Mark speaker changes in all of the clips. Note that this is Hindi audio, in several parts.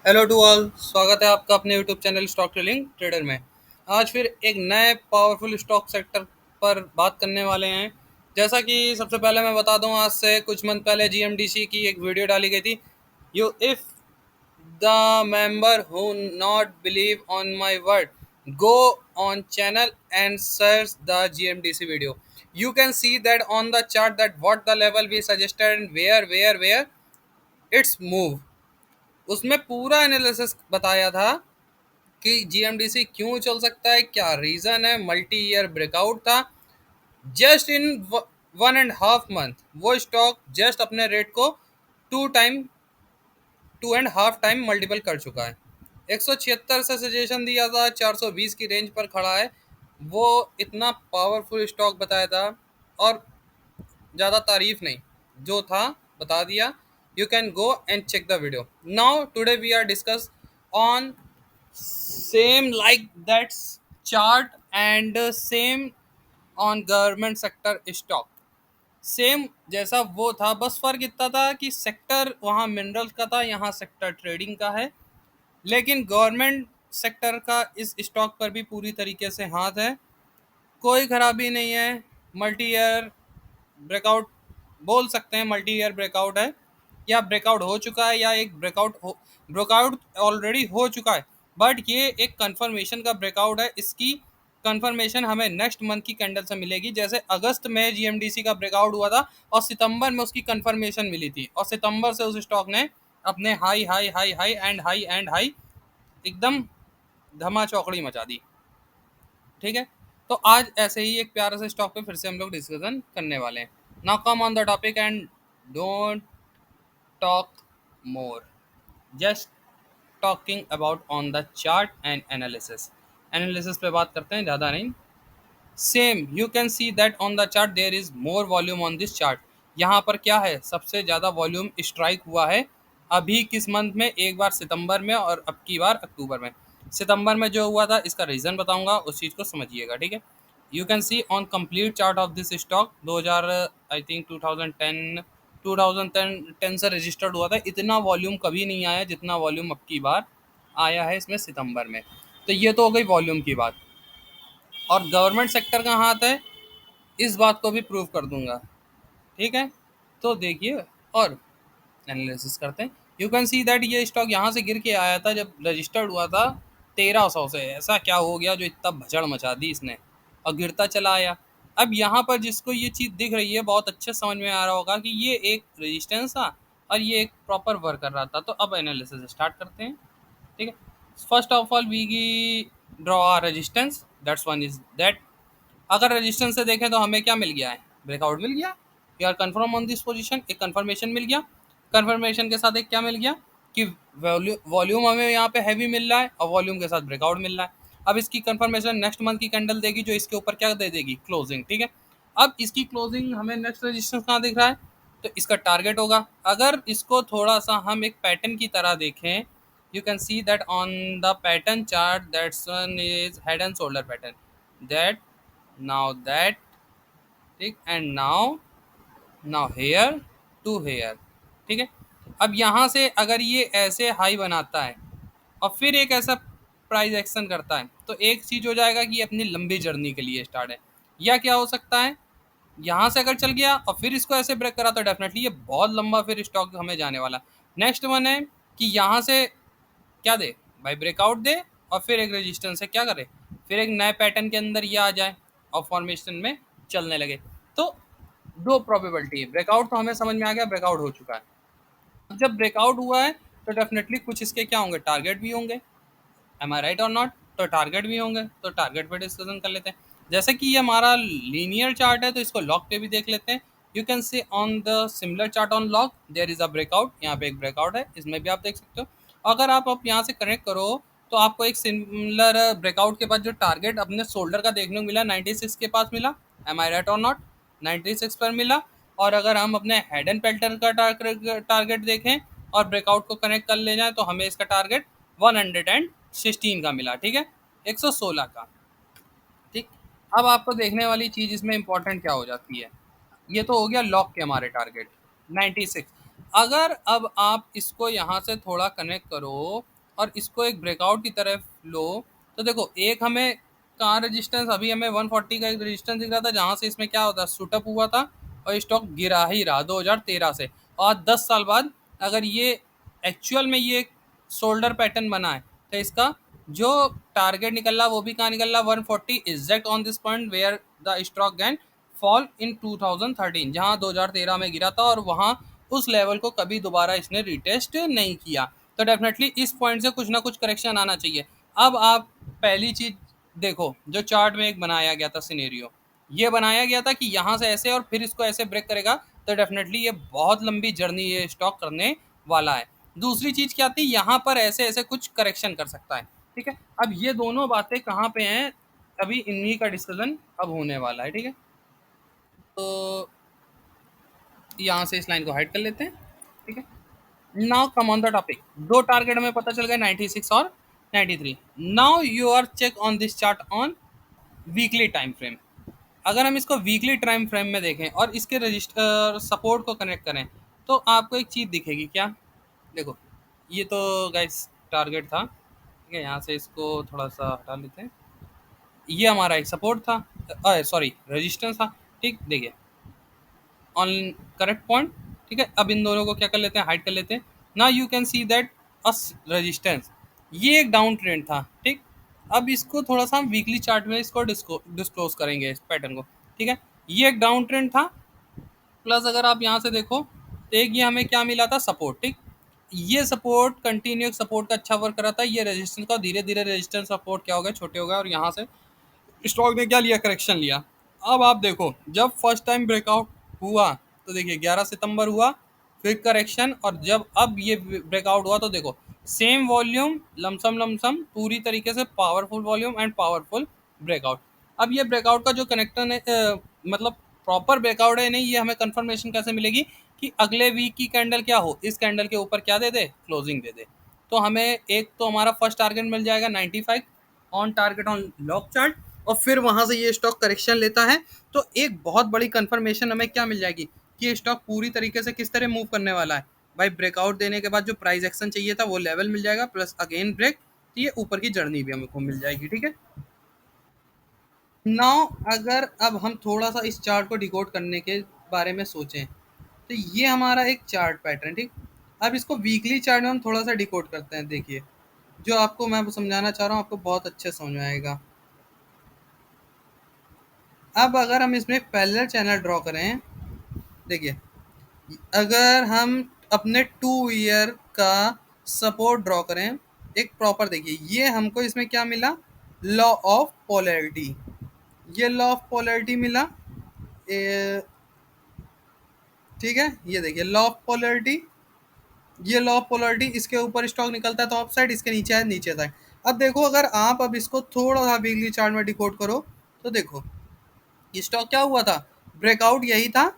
Speaker 1: हेलो टू ऑल, स्वागत है आपका अपने YouTube channel stock trading trader में। आज फिर एक नए पावरफुल स्टॉक सेक्टर पर बात करने वाले हैं। जैसा कि सबसे पहले मैं बता दूं, आज से कुछ मंथ पहले जीएमडीसी की एक वीडियो डाली गई थी। You if the member who not believe on my word go on channel and search the GMDC video, you can see that on the chart that what the level we suggested and where it's move। उसमें पूरा एनालिसिस बताया था कि जीएमडीसी क्यों चल सकता है, क्या रीजन है। मल्टी ईयर ब्रेकआउट था। जस्ट इन 1.5 मंथ वो स्टॉक जस्ट अपने रेट को टू टाइम 2.5 टाइम मल्टीपल कर चुका है। 176 से सजेशन दिया था, 420 की रेंज पर खड़ा है। वो इतना पावरफुल स्टॉक बताया था और ज़्यादा तारीफ नहीं, जो था बता दिया। You can go and check the video. Now today we are discuss on same like that chart and same on government sector stock। Same जैसा वो था, बस फर्क इतना था कि सेक्टर वहाँ मिनरल्स का था, यहाँ सेक्टर ट्रेडिंग का है। लेकिन गवर्नमेंट सेक्टर का इस स्टॉक पर भी पूरी तरीके से हाथ है, कोई खराबी नहीं है। मल्टी ईयर ब्रेकआउट बोल सकते हैं, मल्टी ईयर ब्रेकआउट है या ब्रेकआउट हो चुका है या एक ब्रेकआउट ऑलरेडी हो चुका है। बट ये एक कंफर्मेशन का ब्रेकआउट है। इसकी कंफर्मेशन हमें नेक्स्ट मंथ की कैंडल से मिलेगी। जैसे अगस्त में जीएमडीसी का ब्रेकआउट हुआ था और सितंबर में उसकी कंफर्मेशन मिली थी, और सितंबर से उस स्टॉक ने अपने high high high high and high एकदम धमा चौकड़ी मचा दी। ठीक है, तो आज ऐसे ही एक प्यारे से स्टॉक पे फिर से हम लोग डिस्कशन करने वाले हैं। Now come on the topic and don't talk more, just talking about on the chart and analysis. Analysis पे बात करते हैं, ज़्यादा नहीं। Same you can see that on the chart there is more volume on this chart. यहाँ पर क्या है, सबसे ज़्यादा वॉल्यूम स्ट्राइक हुआ है अभी किस मंथ में, एक बार सितंबर में और अब की बार अक्टूबर में। सितंबर में जो हुआ था इसका रीज़न बताऊंगा, उस चीज़ को समझिएगा। ठीक है, you can see on complete chart of this stock 2000 I think 2010 से रजिस्टर्ड हुआ था। इतना वॉल्यूम कभी नहीं आया जितना वॉल्यूम अब की बार आया है इसमें सितंबर में। तो ये तो हो गई वॉल्यूम की बात। और गवर्नमेंट सेक्टर का हाथ है, इस बात को भी प्रूव कर दूंगा। ठीक है, तो देखिए और एनालिसिस करते हैं। यू कैन सी दैट ये स्टॉक यहाँ से गिर के आया था जब रजिस्टर्ड हुआ था 1300 से। ऐसा क्या हो गया जो इतना भजड़ मचा दी इसने, और गिरता चला आया। अब यहाँ पर जिसको ये चीज़ दिख रही है, बहुत अच्छे समझ में आ रहा होगा कि ये एक रेजिस्टेंस था और ये एक प्रॉपर वर्क कर रहा था। तो अब एनालिसिस स्टार्ट करते हैं। ठीक है, first of all we draw a resistance, that's one is that. अगर रेजिस्टेंस से देखें तो हमें क्या मिल गया है, ब्रेकआउट मिल गया। We are confirm on this position, एक कंफर्मेशन मिल गया। कंफर्मेशन के साथ एक क्या मिल गया कि वॉल्यूम हमें यहाँ पे हैवी मिल रहा है और वॉल्यूम के साथ ब्रेकआउट मिल रहा है। अब इसकी कंफर्मेशन नेक्स्ट मंथ की कैंडल देगी जो इसके ऊपर क्या दे देगी, क्लोजिंग। ठीक है, अब इसकी क्लोजिंग हमें नेक्स्ट रेजिस्टेंस कहाँ दिख रहा है, तो इसका टारगेट होगा। अगर इसको थोड़ा सा हम एक पैटर्न की तरह देखें, you can see that on the pattern chart that's one is head and shoulder pattern, that now that, ठीक, and now now here to here. ठीक है, अब यहाँ से अगर ये ऐसे हाई बनाता है और फिर एक ऐसा प्राइस एक्शन करता है, तो एक चीज़ हो जाएगा कि ये अपनी लंबी जर्नी के लिए स्टार्ट है। या क्या हो सकता है, यहाँ से अगर चल गया और फिर इसको ऐसे ब्रेक करा तो डेफिनेटली ये बहुत लंबा फिर स्टॉक हमें जाने वाला। नेक्स्ट वन है कि यहाँ से क्या दे भाई, ब्रेकआउट दे और फिर एक रेजिस्टेंस से क्या करे, फिर एक नए पैटर्न के अंदर ये आ जाए और फॉर्मेशन में चलने लगे। तो दो प्रोबेबिलिटी है। ब्रेकआउट तो हमें समझ में आ गया, ब्रेकआउट हो चुका है। अब जब ब्रेकआउट हुआ है तो डेफिनेटली कुछ इसके क्या होंगे, टारगेट भी होंगे। एम आई राइट और नॉट, तो टारगेट भी होंगे, तो टारगेट पे डिस्कशन कर लेते हैं। जैसे कि ये हमारा लीनियर चार्ट है तो इसको लॉक पे भी देख लेते हैं। You can see on the similar chart on lock there is a breakout, यहाँ पे एक ब्रेकआउट है, इसमें भी आप देख सकते हो। अगर आप यहाँ से कनेक्ट करो तो आपको एक सिमिलर ब्रेकआउट के बाद जो टारगेट अपने शोल्डर का देखने को मिला 96 के पास मिला। एम आई राइट और नॉट, 96 पर मिला। और अगर हम अपने हेड एंड पेल्टर का टारगेट देखें और ब्रेकआउट को कनेक्ट कर ले जाएं तो हमें इसका टारगेट 116 का मिला। ठीक है, 116 का। ठीक, अब आपको देखने वाली चीज़ इसमें इंपॉर्टेंट क्या हो जाती है, ये तो हो गया लॉक के हमारे टारगेट 96। अगर अब आप इसको यहाँ से थोड़ा कनेक्ट करो और इसको एक ब्रेकआउट की तरफ लो, तो देखो एक हमें कहाँ रेजिस्टेंस, अभी हमें 140 का एक रेजिस्टेंस दिख रहा था जहाँ से इसमें क्या होता है शूटअप हुआ था और स्टॉक गिरा ही रहा 2013 से। और 10 साल बाद अगर ये एक्चुअल में ये शोल्डर पैटर्न बना है, तो इसका जो टारगेट निकल रहा वो भी कहाँ निकल रहा 140 exact on this point where the stock gain fall in 2013, जहां 2013 में गिरा था और वहां उस लेवल को कभी दोबारा इसने रिटेस्ट नहीं किया। तो डेफिनेटली इस पॉइंट से कुछ ना कुछ करेक्शन आना चाहिए। अब आप पहली चीज देखो, जो चार्ट में एक बनाया गया था सिनेरियो, ये बनाया गया था कि यहाँ से ऐसे और फिर इसको ऐसे ब्रेक करेगा, तो डेफिनेटली ये बहुत लंबी जर्नी ये स्टॉक करने वाला है। दूसरी चीज क्या थी, यहाँ पर ऐसे ऐसे कुछ करेक्शन कर सकता है, ठीक है। अब ये दोनों बातें कहाँ पे हैं, अभी इन्हीं का डिस्कशन अब होने वाला है, ठीक है। तो यहाँ से इस लाइन को हाइड कर लेते हैं, ठीक है। Now come on the topic, दो टारगेट हमें पता चल गया 96 और 93। Now you are check on this chart on weekly time frame. अगर हम इसको वीकली टाइम फ्रेम में देखें और इसके रजिस्टर सपोर्ट को कनेक्ट करें, तो आपको एक चीज़ दिखेगी क्या, देखो ये तो गाइस टारगेट था, ठीक है। यहाँ से इसको थोड़ा सा हटा लेते हैं, ये हमारा एक सपोर्ट था, सॉरी रेजिस्टेंस था, ठीक। देखिए ऑन करेक्ट पॉइंट, ठीक है। अब इन दोनों को क्या कर लेते हैं, हाइड कर लेते हैं। ना you can see that us resistance, ये एक डाउन ट्रेंड था, ठीक। अब इसको थोड़ा सा हम वीकली चार्ट में इसको डिस्क्लोज करेंगे इस पैटर्न को, ठीक है। ये एक डाउन ट्रेंड था, प्लस अगर आप यहाँ से देखो तो एक ये हमें क्या मिला था सपोर्ट, ठीक। ये सपोर्ट कंटिन्यू सपोर्ट का अच्छा वर्क करा था, ये रेजिस्टेंस का धीरे धीरे रेजिस्टेंस सपोर्ट क्या हो गया, छोटे हो गए और यहाँ से स्टॉक ने क्या लिया, करेक्शन लिया। अब आप देखो जब फर्स्ट टाइम ब्रेकआउट हुआ तो देखिए 11 सितंबर हुआ, फिर करेक्शन, और जब अब ये ब्रेकआउट हुआ तो देखो सेम वॉल्यूम, लमसम लमसम पूरी तरीके से powerful volume and powerful breakout. अब ये ब्रेकआउट का जो कनेक्टर है मतलब प्रॉपर ब्रेकआउट है नहीं, ये हमें कंफर्मेशन कैसे मिलेगी कि अगले वीक की कैंडल क्या हो, इस कैंडल के ऊपर क्या दे दे, क्लोजिंग दे दे। तो हमें एक तो हमारा फर्स्ट टारगेट मिल जाएगा 95 on target on lock chart, और फिर वहां से ये स्टॉक करेक्शन लेता है, तो एक बहुत बड़ी कंफर्मेशन हमें क्या मिल जाएगी कि ये स्टॉक पूरी तरीके से किस तरह मूव करने वाला है। भाई ब्रेकआउट देने के बाद जो प्राइस एक्शन चाहिए था वो लेवल मिल जाएगा, प्लस अगेन ब्रेक, तो ये ऊपर की जर्नी भी हमको मिल जाएगी, ठीक है। नाउ अगर अब हम थोड़ा सा इस चार्ट को डिकोड करने के बारे में सोचें, तो ये हमारा एक चार्ट पैटर्न, ठीक। अब इसको वीकली चार्ट में हम थोड़ा सा डिकोड करते हैं, देखिए जो आपको मैं समझाना चाह रहा हूँ आपको बहुत अच्छे समझ में आएगा। अब अगर हम इसमें पैरेलल चैनल ड्रॉ करें, देखिए अगर हम अपने 2 ईयर का सपोर्ट ड्रॉ करें एक प्रॉपर, देखिए ये हमको इसमें क्या मिला, लॉ ऑफ पोलैरिटी, ये लॉ ऑफ पोलैरिटी मिला, ठीक है। ये देखिए लॉ ऑफ पोलैरिटी, ये लॉ ऑफ पोलैरिटी, इसके ऊपर स्टॉक निकलता है तो अप साइड, इसके नीचे है नीचे साइड। अब देखो अगर आप अब इसको थोड़ा सा वीकली चार्ट में डिकोड करो, तो देखो ये स्टॉक क्या हुआ था, ब्रेकआउट यही था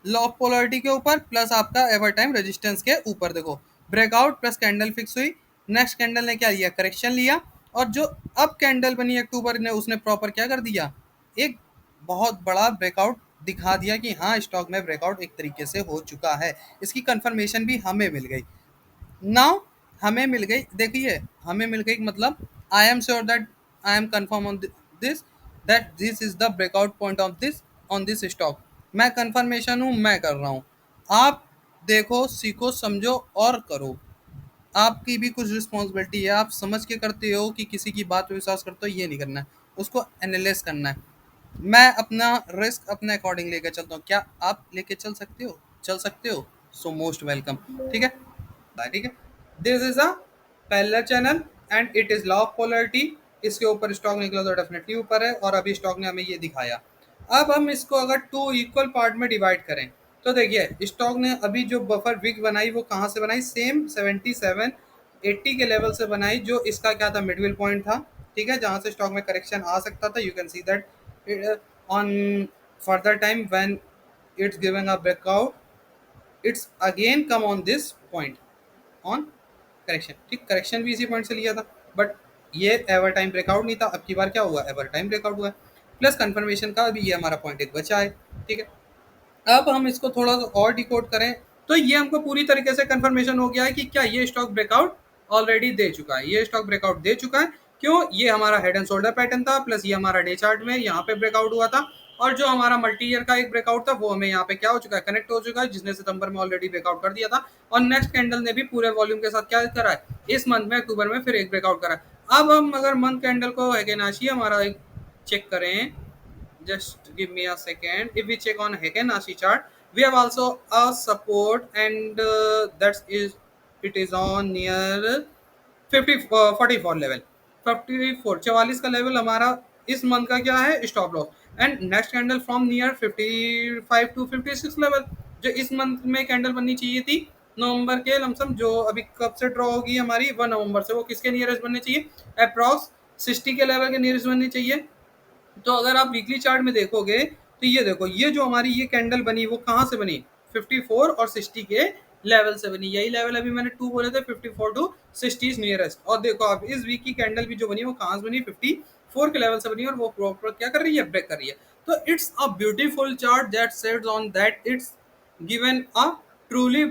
Speaker 1: लॉ ऑफ पोलैरिटी के ऊपर, प्लस आपका एवर टाइम रेजिस्टेंस के ऊपर, देखो ब्रेकआउट प्लस कैंडल फिक्स हुई, नेक्स्ट कैंडल ने क्या लिया, करेक्शन लिया, और जो अब कैंडल बनी अक्टूबर ने उसने प्रॉपर क्या कर दिया, एक बहुत बड़ा ब्रेकआउट दिखा दिया कि हाँ स्टॉक में ब्रेकआउट एक तरीके से हो चुका है, इसकी कंफर्मेशन भी हमें मिल गई। नाउ हमें मिल गई, देखिए हमें मिल गई मतलब I am sure that I am confirm on this that this is the breakout point of this on this stock. मैं कंफर्मेशन हूँ, मैं कर रहा हूँ, आप देखो सीखो समझो और करो, आपकी भी कुछ रिस्पॉन्सिबिलिटी है, आप समझ के करते हो कि किसी की बात पे विश्वास करते हो, ये नहीं करना है, उसको एनालाइज करना है। मैं अपना रिस्क अपने अकॉर्डिंग लेकर चलता हूँ, क्या आप लेके चल सकते हो, चल सकते हो, सो मोस्ट वेलकम, ठीक है। ठीक है, this is a parallel channel and it is law of polarity, इसके ऊपर स्टॉक निकला तो डेफिनेटली ऊपर है, और अभी स्टॉक ने हमें ये दिखाया। अब हम इसको अगर 2 इक्वल पार्ट में डिवाइड करें, तो देखिए स्टॉक ने अभी जो बफर विक बनाई वो कहाँ से बनाई, सेम 77 80 के लेवल से बनाई, जो इसका क्या था, मिडविल पॉइंट था, ठीक है, जहाँ से स्टॉक में करेक्शन आ सकता था। You can see that on further time when it's giving a breakout, it's again come on this point on correction, ठीक, करेक्शन भी इसी पॉइंट से लिया था, बट ये एवर टाइम ब्रेकआउट नहीं था, अब की बार क्या हुआ, एवर टाइम ब्रेकआउट हुआ है, प्लस कंफर्मेशन का भी ये हमारा पॉइंट एक बचा है, ठीक है। अब हम इसको थोड़ा सा और डिकोड करें, तो ये हमको पूरी तरीके से कंफर्मेशन हो गया है कि क्या ये स्टॉक ब्रेकआउट ऑलरेडी दे चुका है, ये स्टॉक ब्रेकआउट दे चुका है। क्यों? ये हमारा हेड एंड शोल्डर पैटर्न था, प्लस ये हमारा डे चार्ट में यहाँ पे ब्रेकआउट हुआ था, और जो हमारा मल्टी ईयर का एक ब्रेकआउट था वो हमें यहाँ पे क्या हो चुका है, कनेक्ट हो चुका है, जिसने सितंबर में ऑलरेडी ब्रेकआउट कर दिया था। और नेक्स्ट कैंडल ने भी पूरे वॉल्यूम के साथ क्या करा है, इस मंथ में अक्टूबर में फिर एक ब्रेकआउट करा है। अब हम अगर मंथ कैंडल को हेकेनाशी हमारा एक चेक करें, just give me a second. If we check on Heiken-Ashi chart, we have also a support, and that is it is on near 50 44 level, 54 44 का लेवल हमारा इस मंथ का क्या है, stop loss. And next candle from near 55 to 56 level, जो इस मंथ में कैंडल बननी चाहिए थी नवंबर के लमसम, जो अभी कब से ड्रॉ होगी हमारी 1 नवंबर से, वो किसके नियरेस्ट बननी चाहिए, अप्रॉक्स 60 के लेवल के नियरेस्ट बननी चाहिए। तो अगर आप वीकली चार्ट में देखोगे तो ये देखो, ये जो हमारी ये कैंडल बनी वो कहाँ से बनी, 54 और 60 के लेवल से बनी। यही लेवल अभी मैंने 2 बोले थे, 54 टू 60 इज नियरेस्ट। और देखो अब इस वीक की कैंडल भी जो बनी वो कहाँ से बनी, 54 के लेवल से बनी, और वो प्रॉपर क्या कर रही है, ब्रेक कर रही है। तो it's a beautiful chart that सेड्स on that it's given a truly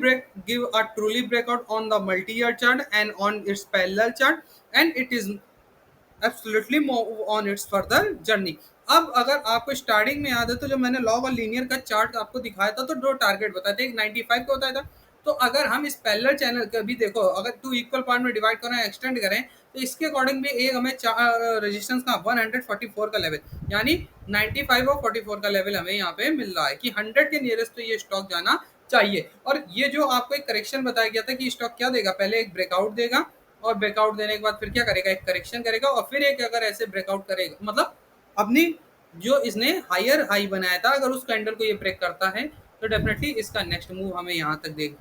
Speaker 1: breakout on the multi-year chart and on its parallel chart, and it is absolutely move on it's further journey. अब अगर आपको स्टार्टिंग में याद है तो जब मैंने लॉग और लीनियर का चार्ट आपको दिखाया था तो दो टारगेट बताए थे, एक 95 का बताया था। तो अगर हम इस पैरेलल चैनल का भी देखो, अगर 2 इक्वल पार्ट में डिवाइड करें, एक्सटेंड करें, तो इसके अकॉर्डिंग भी एक हमें रेजिस्टेंस का 144 का लेवल, यानी 95 और 44 का लेवल हमें यहाँ पे मिल रहा है कि 100 के नियरेस्ट तो ये स्टॉक जाना चाहिए। और ये जो आपको एक करेक्शन बताया गया था कि स्टॉक क्या देगा, पहले एक ब्रेकआउट देगा, और ब्रेकआउट देने के बाद फिर क्या करेगा, एक करेक्शन करेगा, और फिर एक अगर ऐसे ब्रेकआउट करेगा, मतलब अपनी जो इसने हायर हाई बनाया था अगर उस कैंडल को ये ब्रेक करता है तो डेफिनेटली इसका नेक्स्ट मूव हमें यहाँ तक देख,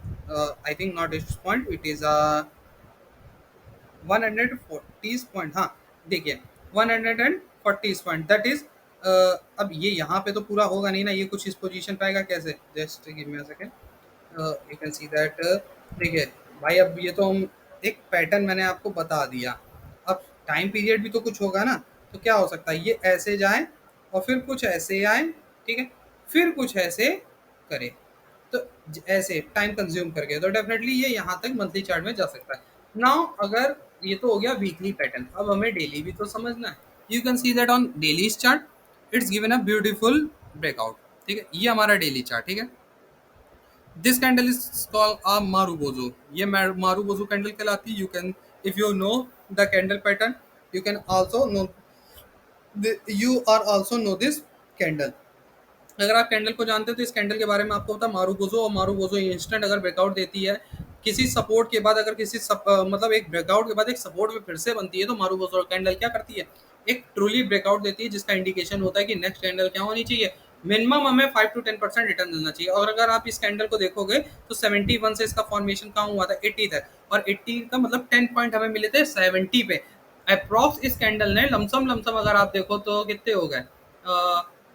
Speaker 1: आई थिंक नॉट इस पॉइंट, इट इज 140 पॉइंट, हाँ देखिए 140 पॉइंट, दैट इज अब ये यहाँ पे तो पूरा होगा नहीं ना, ये कुछ इस पोजीशन पे आएगा कैसे, just give me a second, you can see that. देखिए भाई, अब ये तो हम एक पैटर्न मैंने आपको बता दिया, अब टाइम पीरियड भी तो कुछ होगा ना, तो क्या हो सकता है, ये ऐसे जाए और फिर कुछ ऐसे आए, ठीक है, फिर कुछ ऐसे करे, तो ऐसे टाइम कंज्यूम करके, तो डेफिनेटली ये यहाँ तक मंथली चार्ट में जा सकता है। नाउ अगर ये तो हो गया वीकली पैटर्न, अब हमें डेली भी तो समझना है। You can see that on daily chart it's given a beautiful breakout, ठीक है, ये हमारा डेली चार्ट, ठीक है। This candle is called a marubozu, ये मारूबोजो कैंडल कहलाती है। You can, if you know the candle pattern, you can also know, you are also know this candle. अगर आप कैंडल को जानते हो तो इस कैंडल के बारे में आपको पता है, मारूबोजो, और मारूबोजो इंस्टेंट अगर ब्रेकआउट देती है किसी सपोर्ट के बाद, अगर किसी मतलब एक ब्रेकआउट के बाद एक सपोर्ट में फिर से बनती है, तो मारूबोजो कैंडल क्या करती है, एक ट्रूली ब्रेकआउट देती है, जिसका इंडिकेशन होता है कि नेक्स्ट कैंडल क्या होनी चाहिए, मिनिमम हमें 5 to 10% रिटर्न देना चाहिए। और अगर आप इस कैंडल को देखोगे तो 71 से इसका फॉर्मेशन कहाँ हुआ था, 80 तक, और 80 का मतलब 10 पॉइंट हमें मिले थे 70 पे अप्रॉक्स। इस कैंडल ने लमसम लमसम अगर आप देखो तो कितने हो गए,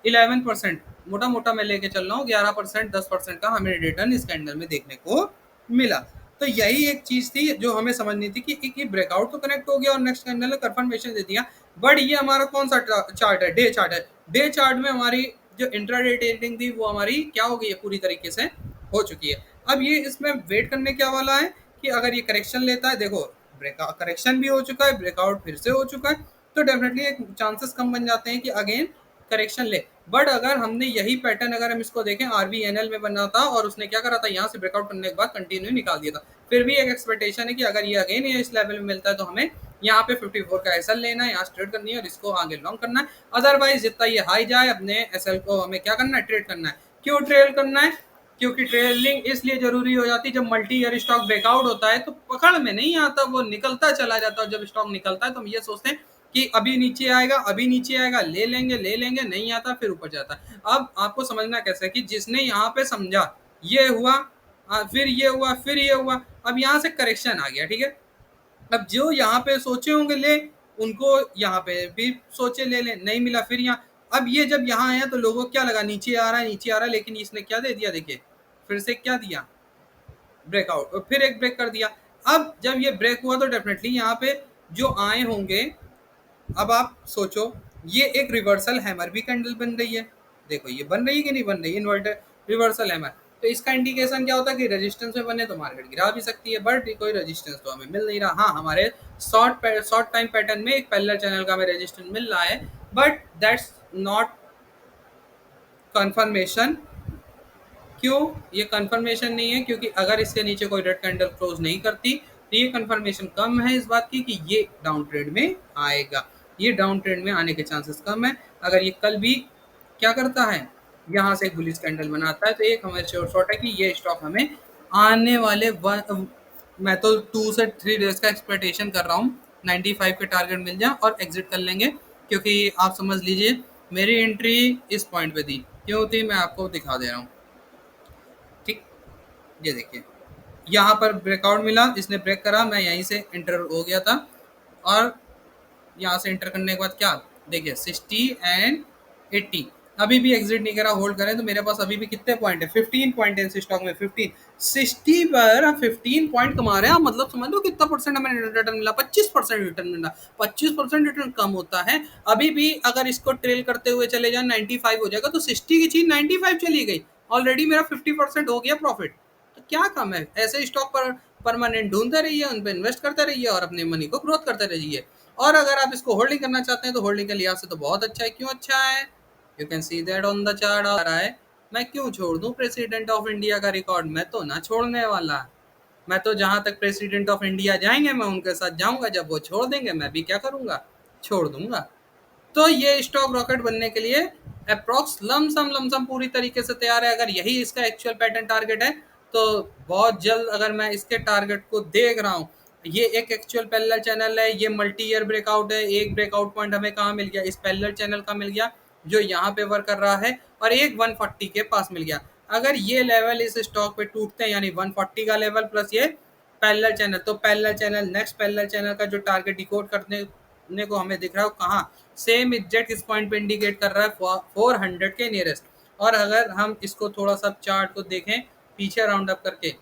Speaker 1: 11%, मोटा मोटा मैं लेके चल रहा हूँ 11%, 10% का हमें रिटर्न इस कैंडल में देखने को मिला। तो यही एक चीज थी जो हमें समझनी थी कि एक ब्रेकआउट तो कनेक्ट हो गया और नेक्स्ट कैंडल ने कंफर्मेशन दे दिया, बट ये हमारा कौन सा चार्ट है, डे चार्ट है। डे चार्ट में हमारी जो इंट्राडे ट्रेडिंग थी वो हमारी क्या हो गई है, पूरी तरीके से हो चुकी है। अब ये इसमें वेट करने क्या वाला है कि अगर ये करेक्शन लेता है, देखो ब्रेकआउट करेक्शन भी हो चुका है, ब्रेकआउट फिर से हो चुका है, तो डेफिनेटली एक चांसेस कम बन जाते हैं कि अगेन करेक्शन ले। बट अगर हमने यही पैटर्न अगर हम इसको देखें, आरबीएनएल में बना था और उसने क्या करा था, यहाँ से ब्रेकआउट करने के बाद कंटिन्यू निकाल दिया था, फिर भी एक एक्सपेक्टेशन है कि अगर ये अगेन ये इस लेवल में मिलता है तो हमें यहाँ पे 54 का एसएल लेना है, यहाँ ट्रेड करनी है और इसको आगे लॉन्ग करना है। अदरवाइज जितना ये हाई जाए अपने एसएल को हमें क्या करना है, ट्रेड करना है। क्यों ट्रेड करना है, क्योंकि ट्रेलिंग इसलिए जरूरी हो जाती है जब मल्टी ईयर स्टॉक ब्रेकआउट होता है तो पकड़ में नहीं आता, वो निकलता चला जाता है। जब स्टॉक निकलता है तो हम ये सोचते हैं कि अभी नीचे आएगा, अभी नीचे आएगा, ले लेंगे, नहीं आता फिर ऊपर जाता है। अब आपको समझना कैसे है कि जिसने यहाँ पे समझा ये हुआ, फिर ये हुआ, फिर ये हुआ, अब यहाँ से करेक्शन आ गया, ठीक है। अब जो यहाँ पे सोचे होंगे ले, उनको यहाँ पे भी सोचे ले लें, नहीं मिला फिर यहाँ, अब ये जब यहाँ आया तो लोगों को क्या लगा, नीचे आ रहा है नीचे आ रहा है, लेकिन इसने क्या दे दिया, देखिए फिर से क्या दिया, ब्रेकआउट, और फिर एक ब्रेक कर दिया। अब जब ये ब्रेक हुआ तो डेफिनेटली यहाँ पे जो आए होंगे, अब आप सोचो ये एक रिवर्सल हैमर भी कैंडल बन रही है, देखो ये बन रही है कि नहीं बन रही, इन्वर्टर रिवर्सल हैमर। तो इसका इंडिकेशन क्या होता है कि रेजिस्टेंस में बने तो मार्केट गिरा भी सकती है, बट कोई रेजिस्टेंस तो हमें मिल नहीं रहा। हाँ, हमारे शॉर्ट टाइम पैटर्न में एक पैरेलल चैनल का हमें रेजिस्टेंस मिल रहा है, बट दैट्स नॉट कंफर्मेशन। क्यों ये कंफर्मेशन नहीं है? क्योंकि अगर इसके नीचे कोई रेड कैंडल क्लोज नहीं करती तो ये कंफर्मेशन कम है इस बात की कि ये डाउन ट्रेड में आएगा। ये डाउन ट्रेड में आने के चांसेस कम है। अगर ये कल भी क्या करता है, यहाँ से एक बुलिश कैंडल बनाता है, तो एक हमारे शॉर्ट है कि ये स्टॉक हमें आने वाले मैं तो 2 से 3 डेज का एक्सपेक्टेशन कर रहा हूँ, 95 के टारगेट मिल जाए और एग्जिट कर लेंगे। क्योंकि आप समझ लीजिए मेरी एंट्री इस पॉइंट पे थी, क्यों थी मैं आपको दिखा दे रहा हूँ। ठीक, ये देखिए यहाँ पर ब्रेकआउट मिला, इसने ब्रेक करा, मैं यहीं से इंटर हो गया था, और यहाँ से इंटर करने के बाद क्या देखिए 60 एंड 80, अभी भी एग्जिट नहीं करा, होल्ड करें तो मेरे पास अभी भी कितने पॉइंट है, 15 पॉइंट है इस स्टॉक में। 15 60 पर हम 15 पॉइंट कमा रहे हैं, आप मतलब समझ लो कितना परसेंट हमें रिटर्न मिला, 25% रिटर्न मिला। 25% रिटर्न कम होता है, अभी भी अगर इसको ट्रेल करते हुए चले जाए 95 हो जाएगा, तो 60 की चीज 95 चली गई, ऑलरेडी मेरा 50% हो गया प्रॉफिट। तो क्या कम है? ऐसे स्टॉक पर परमानेंट ढूंढते रहिए, उन पर इन्वेस्ट करते रहिए और अपने मनी को ग्रोथ करते रहिए। और अगर आप इसको होल्डिंग करना चाहते हैं तो होल्डिंग के लिहाज से तो बहुत अच्छा है। क्यों अच्छा है? You can see that on the chart आ रहा है। मैं क्यों छोड़ दूं प्रेसिडेंट ऑफ इंडिया का रिकॉर्ड? मैं तो ना छोड़ने वाला। मैं तो जहां तक प्रेसिडेंट ऑफ इंडिया जाएंगे मैं उनके साथ जाऊंगा, जब वो छोड़ देंगे मैं भी क्या करूंगा, छोड़ दूंगा। तो ये स्टॉक रॉकेट बनने के लिए अप्रोक्स लमसम पूरी तरीके से तैयार है। अगर यही इसका एक्चुअल पैटर्न टारगेट है तो बहुत जल्द, अगर मैं इसके टारगेट को देख रहा हूँ, ये एक एक्चुअल पैरेलल चैनल है, ये मल्टी ईयर ब्रेकआउट है। एक ब्रेकआउट पॉइंट हमें कहाँ मिल गया? इस पैरेलल चैनल का मिल गया जो यहाँ पे वर्क कर रहा है, और एक 140 के पास मिल गया। अगर ये लेवल इस स्टॉक पे टूटते हैं, यानी 140 का लेवल प्लस ये पैरेलल चैनल, तो parallel channel next parallel channel का जो टारगेट डिकोड करने को हमें दिख रहा है कहाँ, सेम एग्जैक्ट इस पॉइंट पे इंडिकेट कर रहा है 400 के नियरेस्ट। और अगर हम इसको थोड़ा सा चार्ट को देखें पीछे राउंड अप करके,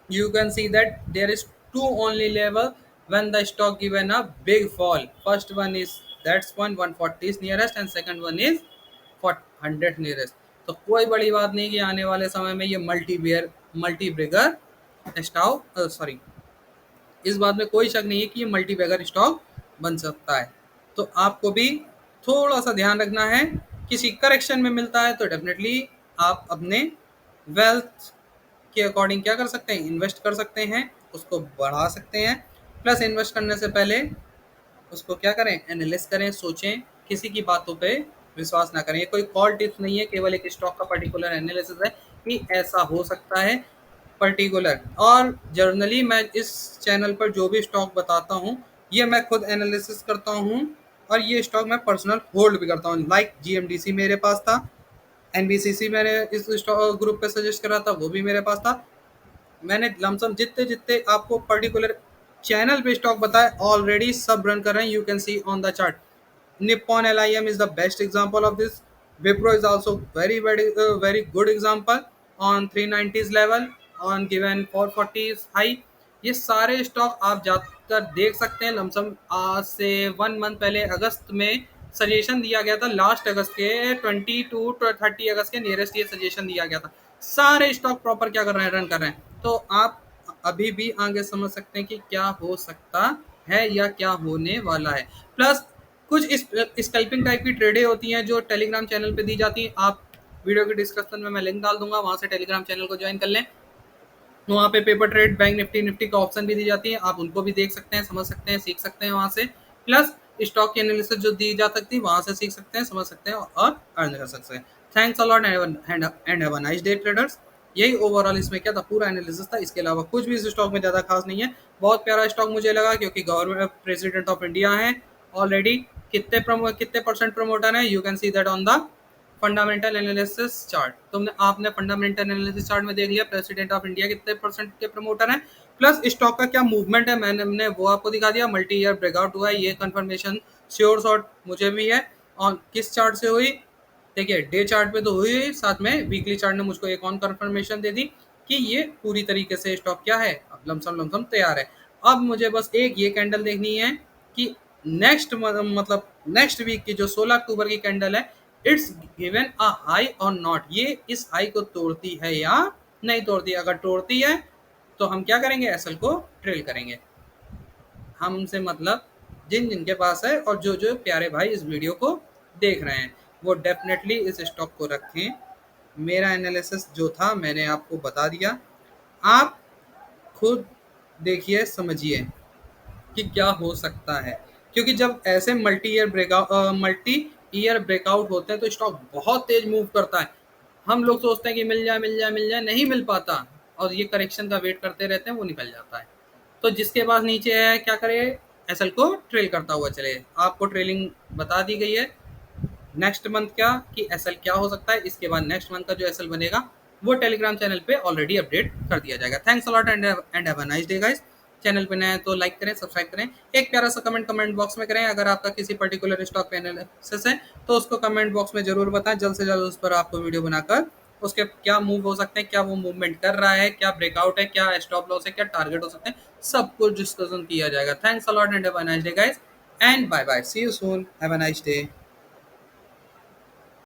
Speaker 1: you can see that there is two only level when the stock given a big fall. First one is that's one 140 is nearest and second one is 100 nearest. तो कोई बड़ी बात नहीं कि आने वाले समय में ये मल्टी ब्रिगर स्टॉक सॉरी, इस बात में कोई शक नहीं है कि ये मल्टी बैगर स्टॉक बन सकता है। तो आपको भी थोड़ा सा ध्यान रखना है। किसी करेक्शन में मिलता है तो डेफिनेटली आप अपने वेल्थ के अकॉर्डिंग क्या कर सकते हैं, इन्वेस्ट कर सकते हैं, उसको बढ़ा सकते हैं। प्लस इन्वेस्ट करने से पहले उसको क्या करें, एनालिसिस करें, सोचें, किसी की बातों पे विश्वास ना करें। ये कोई कॉल टिप्स नहीं है, केवल एक स्टॉक का पर्टिकुलर एनालिसिस है कि ऐसा हो सकता है पर्टिकुलर। और जर्नली मैं इस चैनल पर जो भी स्टॉक बताता हूँ ये मैं खुद एनालिसिस करता हूँ, और ये स्टॉक मैं पर्सनल होल्ड भी करता हूँ। लाइक GMDC मेरे पास था, NBCC मैंने इस स्टॉक ग्रुप पे सजेस्ट करा था, वो भी मेरे पास था। मैंने लमसम जितने जितने आपको पर्टिकुलर चैनल पे स्टॉक बताए ऑलरेडी सब रन कर रहे हैं। You can see on the chart Nippon LIM is the best example of this. Wipro is also very good example on 390s level, on given 440s high. ये सारे स्टॉक आप जाकर देख सकते हैं। लमसम आज से 1 मंथ पहले अगस्त में सजेशन दिया गया था, लास्ट अगस्त के 20 to 30 अगस्त के नियरेस्ट ये सजेशन दिया गया था। सारे स्टॉक प्रॉपर क्या कर रहे हैं, रन कर रहे हैं। तो आप अभी भी आगे समझ सकते हैं कि क्या हो सकता है या क्या होने वाला है। प्लस कुछ इस स्कैल्पिंग टाइप की ट्रेडें होती हैं जो टेलीग्राम चैनल पे दी जाती हैं। आप वीडियो के डिस्क्रिप्शन में मैं लिंक डाल दूंगा, वहां से टेलीग्राम चैनल को ज्वाइन कर लें। वहाँ पे पेपर ट्रेड, बैंक निफ्टी का ऑप्शन भी दी जाती है, आप उनको भी देख सकते हैं, समझ सकते हैं, सीख सकते हैं वहाँ से। प्लस स्टॉक की एनालिसिस जो दी जा सकती है वहाँ से सीख सकते हैं, समझ सकते हैं और अर्न कर सकते हैं। Thanks a lot and have a nice day traders. यही ओवरऑल इसमें क्या था, पूरा एनालिसिस था। इसके अलावा कुछ भी इस स्टॉक में ज़्यादा खास नहीं है। बहुत प्यारा स्टॉक मुझे लगा क्योंकि गवर्नमेंट प्रेसिडेंट ऑफ इंडिया है ऑलरेडी। कितने परसेंट प्रमोटर है, you can see that on the fundamental analysis chart. तुमने आपने फंडामेंटल एनालिसिस चार्ट में देख लिया प्रेसिडेंट ऑफ इंडिया कितने परसेंट के प्रमोटर हैं। प्लस स्टॉक का क्या मूवमेंट है मैंने वो आपको दिखा दिया। मल्टी ईयर ब्रेकआउट हुआ है, ये कंफर्मेशन श्योर शॉर्ट मुझे भी है। और किस चार्ट से हुई, देखिए डे चार्ट पे तो हुई, साथ में वीकली चार्ट ने मुझको एक और कंफर्मेशन दे दी कि ये पूरी तरीके से स्टॉक क्या है, लमसम तैयार है। अब मुझे बस एक ये कैंडल देखनी है कि नेक्स्ट वीक की जो 16 अक्टूबर की कैंडल है, इट्स गिवन अ हाई और नॉट, ये इस हाई को तोड़ती है या नहीं तोड़ती, अगर तोड़ती है तो हम क्या करेंगे, एसएल को ट्रेल करेंगे। हमसे मतलब जिन जिनके पास है और जो जो प्यारे भाई इस वीडियो को देख रहे हैं वो डेफिनेटली इस स्टॉक को रखें। मेरा एनालिसिस जो था मैंने आपको बता दिया, आप खुद देखिए समझिए कि क्या हो सकता है, क्योंकि जब ऐसे मल्टी ईयर ब्रेकआउट होते हैं तो स्टॉक बहुत तेज मूव करता है। हम लोग सोचते हैं कि मिल जाए मिल जाए मिल जाए, नहीं मिल पाता, और ये करेक्शन का वेट करते रहते हैं, वो निकल जाता है। तो जिसके पास नीचे है क्या करे, एसएल को ट्रेल करता हुआ चले। आपको ट्रेलिंग बता दी गई है। नेक्स्ट मंथ क्या कि एसएल क्या हो सकता है, इसके बाद नेक्स्ट मंथ का जो एसएल बनेगा वो टेलीग्राम चैनल पे ऑलरेडी अपडेट कर दिया जाएगा। Thanks a lot and have a nice day guys. Channel पे नए हैं तो लाइक करें, सब्सक्राइब करें, एक प्यारा सा कमेंट बॉक्स में करें। अगर आपका किसी पर्टिकुलर स्टॉक पे एनालिसिस है तो उसको कमेंट बॉक्स में जरूर बताएं, जल्द से जल्द उस पर आपको वीडियो बनाकर उसके क्या मूव हो सकते हैं, क्या वो मूवमेंट कर रहा है, क्या ब्रेकआउट है, क्या स्टॉप लॉस है, क्या टारगेट हो सकते हैं, सब कुछ डिस्कशन किया जाएगा। Thanks a lot and have a nice day guys, and bye bye, see you soon, have a nice day.